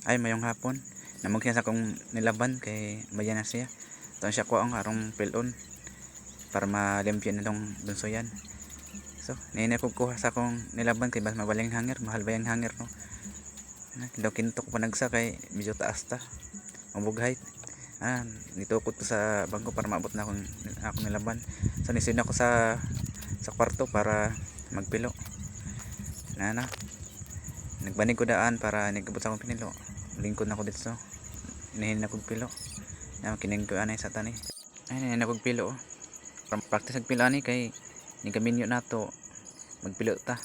Ay mayong hapon. Namog siya sa akong nilaban kay bayan na siya. Tuon siya ko ang arong pilon para malimpyo na tong bunsoyan. So, nina ko kuha sa akong nilaban kay bas mabaling hanger, mahal ba yung hanger no. Daw kintok pa nagsa kay medyo taas ta. Mabughay. Nitukod ko sa bangko para maabot na akong nilaban. So nisin ako sa kwarto para magpilo. Na nagbanig ko daan para nagabot sa akong pinilo. Lingkod na ko dito. Inahin na kong pilo. Kining ko anay sa tani. Ay inahin na kong pilo. Para practice nagpilo ani kay ni kaminyo nato magpilo ta.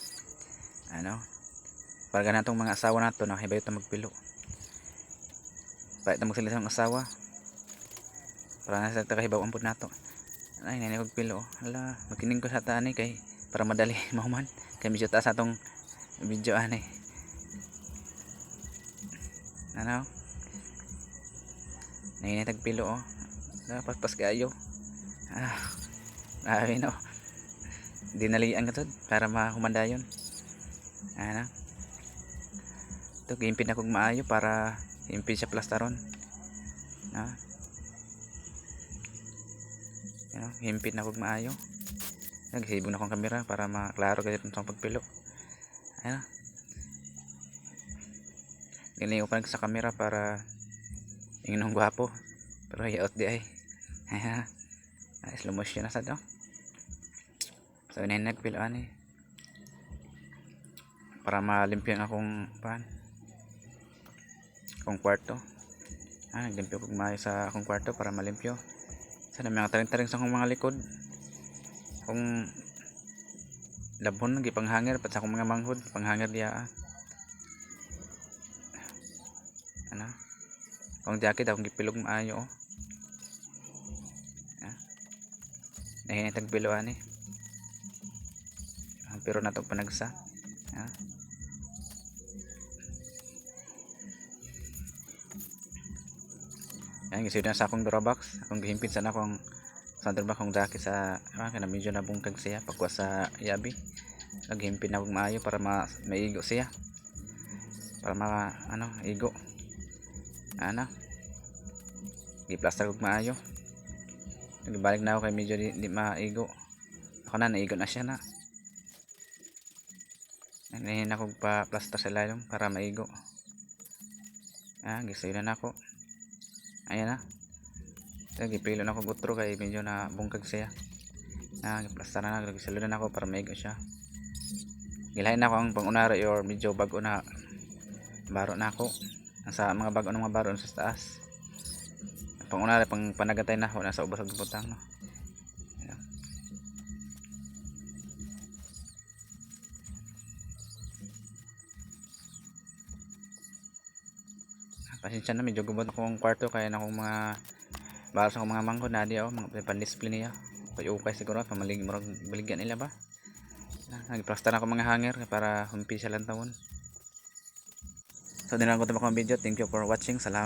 Para ganatong mga asawa nato na hibayo ta magpilo. Para ta magsalita ng asawa. Para nasa tagahibaw ampod nato. Ay inahin na kong pilo. Hala, magkining ko sa tani kay para madali mahuman. Kay medyo taas atong video ani. Nainitag pilo paspas kayo. Ay no. Dinalian ka to para mahumandayon. Ito gimpid na kong maayo para impid sa plastaron. Himpid na kong maayo. Nagsibog na kong kamera para maklaro kayo itong pagpilo. Galing ko pa sa kamera para inginong gwapo. Pero yaot di ay. Slow motion na sa to. So inahin nagpilaan para malimpyo ang akong akong kwarto. Naglimpyo ko maayo sa akong kwarto para malimpyo. Sana may mga taring-taring sa akong mga likod. Kung labon lagi panghanger pat sa akong mga manghod panghanger diya. Kung jacket akong gipilog maayo nahin tagpiloan pero natong panagsa. Gisid na sa akong durabox akong gihimpit sana akong durabox akong jacket sa kana medyo nabungkag siya pagwa sa yabi. Naghimpit na akong maayo para maigo siya para igo. Giplaster kog maayo. Nagbalik na ako kay medyo di maigo. Ako na naigo na siya na. Nahin ako pa plaster sa lalong para maigo. Gisayunan na ako. Ayan na. Gipilo na ako gutro kay medyo na bungkag siya. Giplaster na gisalunan ako para maigo siya. Gilahin na ako ang pangunari or medyo bago na baro na ako. Sa mga bago ng mga baro sa taas. Pangunari pang panagatay na ako nasa ubos ng butang no. Pasensya na medyo gubot akong kwarto kaya na akong mga baro sa akong mga mangkod na di mga pan-display niya. Ukay siguro pamalig murag baligyan nila ba. Nagplaster ako mga hanger para humpi siya lang tawon. So dinlang ko ito mga video. Thank you for watching. Salamat.